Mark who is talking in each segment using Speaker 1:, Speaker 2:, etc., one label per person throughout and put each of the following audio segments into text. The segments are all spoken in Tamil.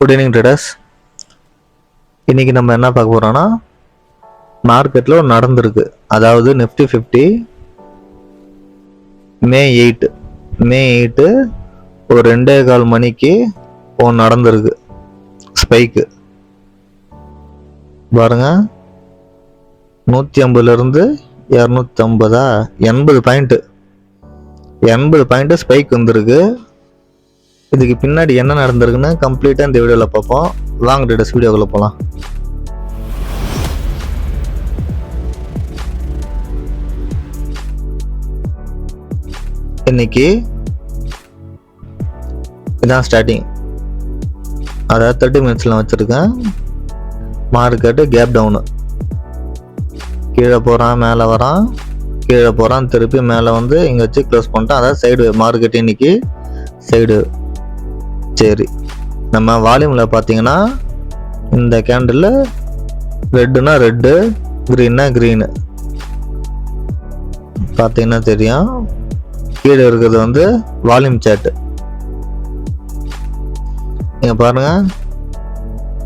Speaker 1: Good evening traders. இன்னைக்கு நம்ம என்ன பார்க்க போறோம்னா, மார்க்கெட்டில் ஒரு நடந்திருக்கு. அதாவது நிஃப்டி 50 மே 8 ஒரு 2:15 மணிக்கு ஒன்று நடந்திருக்கு. ஸ்பைக்கு பாருங்க, 150லேருந்து 250 80 பாயிண்ட் ஸ்பைக் வந்திருக்கு. இதுக்கு பின்னாடி என்ன நடந்திருக்குன்னு கம்ப்ளீட்டாக இந்த வீடியோவில் பார்ப்போம். வாங்க ட்ரேடர்ஸ் வீடியோக்குள்ள போகலாம். இன்னைக்கு இதான் ஸ்டார்டிங். அதாவது 30 மினிட்ஸ்ல வச்சிருக்கேன். மார்க்கெட்டு கேப் டவுனு, கீழே போகிறான் மேலே வரான், கீழே போகிறான் திருப்பி மேலே வந்து இங்கே வச்சு க்ளோஸ் பண்ணிட்டான். அதாவது சைடு மார்க்கெட் இன்னைக்கு சைடு. சரி, நம்ம வால்யூமில் பார்த்தீங்கன்னா இந்த கேண்டில் ரெட்டுனா ரெட்டு, க்ரீன்னா க்ரீனு பார்த்தீங்கன்னா தெரியும். கீழே இருக்கிறது வந்து வால்யூம் சார்ட்டு. நீங்கள் பாருங்க,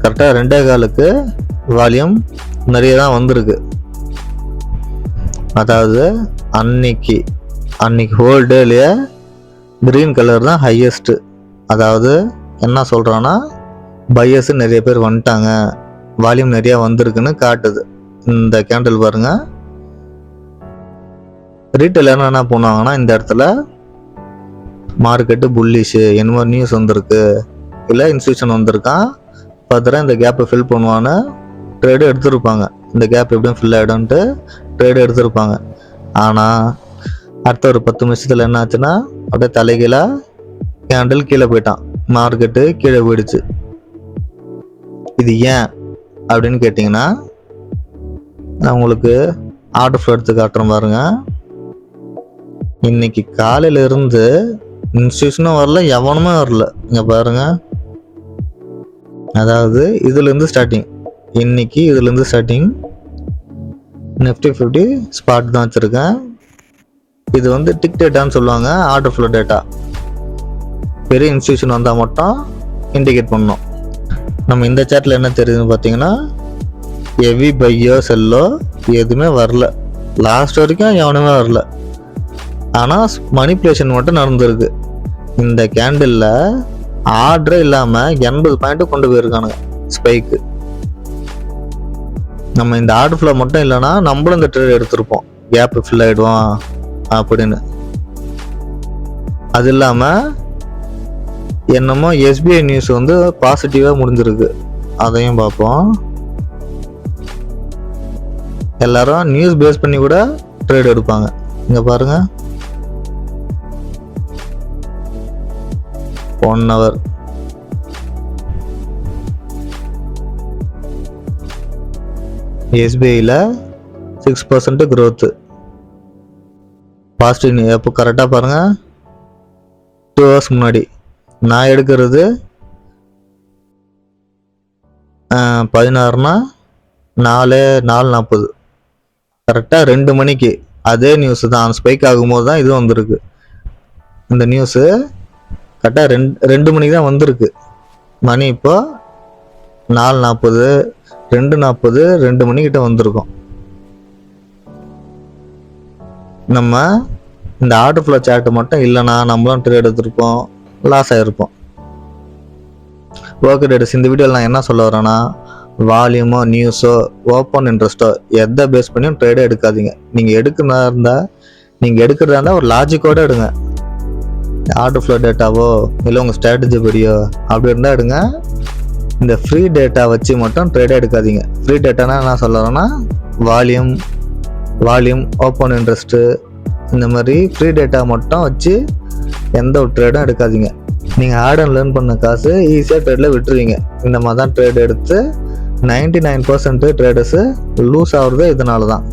Speaker 1: கரெக்டாக 2:15க்கு வால்யூம் நிறைய தான் வந்திருக்கு. அதாவது அன்னைக்கு ஹோல் டேலேயே க்ரீன் கலர் தான் ஹையஸ்ட்டு. அதாவது என்ன சொல்கிறான்னா, பையர்ஸ் நிறைய பேர் வந்துட்டாங்க, வால்யூம் நிறையா வந்திருக்குன்னு காட்டுது. இந்த கேண்டில் பாருங்க. ரீட்டைலர் என்ன பண்ணுவாங்கன்னா, இந்த இடத்துல மார்க்கெட்டு புல்லிஷு என்னமோ நியூஸ் வந்திருக்கு, இல்லை இன்ஸ்டியூஷன் வந்திருக்கான், பார்த்தா இந்த கேப்பை ஃபில் பண்ணுவான்னு ட்ரேடு எடுத்துருப்பாங்க. இந்த கேப் எப்படியும் ஃபில் ஆகிடும்ன்ட்டு ட்ரேடு எடுத்திருப்பாங்க. ஆனால் அடுத்த ஒரு 10 நிமிஷத்தில் என்ன ஆச்சுன்னா, அப்படியே தலைகீழாக கேண்டில் கீழே போயிட்டான், மார்க்கெட்டு கீழே போயிடுச்சு. இது ஏன் அப்படின்னு கேட்டிங்கன்னா, நான் உங்களுக்கு ஆர்டர் ஃப்ளோ எடுத்து காட்டுறேன் பாருங்க. இன்னைக்கு காலையில இருந்து இன்ஸ்டியூஷனும் வரல, எவனுமே வரல. இங்க பாருங்க, அதாவது இதுலேருந்து ஸ்டார்டிங். இன்னைக்கு இதுலேருந்து ஸ்டார்டிங் நிஃப்டி 50 ஸ்பாட் தான் வச்சுருக்கேன். இது வந்து டிக் டேட்டான்னு சொல்லுவாங்க, ஆர்டர் ஃப்ளோ டேட்டா. பெரிய இன்ஸ்டியூஷன் வந்தால் மட்டும் இண்டிகேட் பண்ணோம். நம்ம இந்த சார்ட்டில் என்ன தெரியுதுன்னு பார்த்தீங்கன்னா, ஹெவி பையோ செல்லோ எதுவுமே வரல, லாஸ்ட் வரைக்கும் எவனுமே வரல. ஆனால் மணிப்புலேஷன் மட்டும் நடந்திருக்கு. இந்த கேண்டிலில் ஆர்டரே இல்லாமல் 80 பாயிண்ட் கொண்டு போயிருக்கானுங்க ஸ்பைக்கு. நம்ம இந்த ஆர்டர் ஃப்ளோ மட்டும் இல்லைன்னா நம்மளும் இந்த ட்ரேட் எடுத்திருப்போம், கேப் ஃபில் ஆகிடுவோம் அப்படின்னு. அது இல்லாமல் என்னமோ எஸ்பிஐ நியூஸ் வந்து பாசிட்டிவாக முடிஞ்சிருக்கு, அதையும் பார்ப்போம். எல்லாரும் நியூஸ் பேஸ் பண்ணி கூட ட்ரேட் எடுப்பாங்க. இங்கே பாருங்க, 1 hour எஸ்பிஐயில் 6% growth பாசிட்டிவ். எப்போ கரெக்டாக பாருங்கள், 2 hours முன்னாடி நான் எடுக்கிறது 16னா 4:40 கரெக்டாக 2 மணிக்கு அதே நியூஸ் தான் ஸ்பைக் ஆகும்போது தான் இது வந்திருக்கு. இந்த நியூஸு கரெக்டாக 2 மணிக்கு தான் வந்திருக்கு. மணி இப்போ 4:40, 2:40, 2 மணிக்கிட்ட வந்திருக்கோம். நம்ம இந்த ஆர்டர் ஃப்ளோ சார்ட் மட்டும் இல்லைன்னா நம்மளும் ட்ரேட் எடுத்திருப்போம், லாஸ் ஆகிருப்போம். ஓகே ட்ரேடர்ஸ், இந்த வீடியோவில் நான் என்ன சொல்ல வரேன்னா, வால்யூமோ நியூஸோ ஓப்பன் இன்ட்ரெஸ்ட்டோ எதை பேஸ் பண்ணியும் ட்ரேடே எடுக்காதீங்க. நீங்கள் எடுக்கிறதா இருந்தால் ஒரு லாஜிக்கோடு எடுங்க. ஆர்டர் ஃப்ளோ டேட்டாவோ இல்லை உங்கள் ஸ்ட்ராட்டஜி படியோ அப்படி இருந்தால் எடுங்க. இந்த ஃப்ரீ டேட்டா வச்சு மட்டும் ட்ரேடே எடுக்காதீங்க. ஃப்ரீ டேட்டானா என்ன சொல்கிறேன்னா, வால்யூம் ஓப்பன் இன்ட்ரெஸ்ட்டு இந்த மாதிரி ஃப்ரீ டேட்டா மட்டும் வச்சு எந்த ஒரு ட்ரேடும் எடுக்காதீங்க. நீங்கள் ஆட் அண்ட் லேர்ன் பண்ண காசு ஈஸியாக ட்ரேடில் விட்டுருவீங்க. இந்த மாதிரி தான் ட்ரேட் எடுத்து 99% ட்ரேடர்ஸு லூஸ் ஆகுறது இதனால தான்.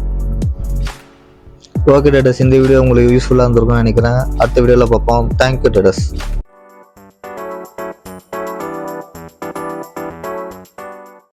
Speaker 1: ஓகே ட்ரேடர்ஸ், இந்த வீடியோ உங்களுக்கு யூஸ்ஃபுல்லாக இருந்திருக்கும்னு நினைக்கிறேன். அடுத்த வீடியோவில் பார்ப்போம். Thank you traders.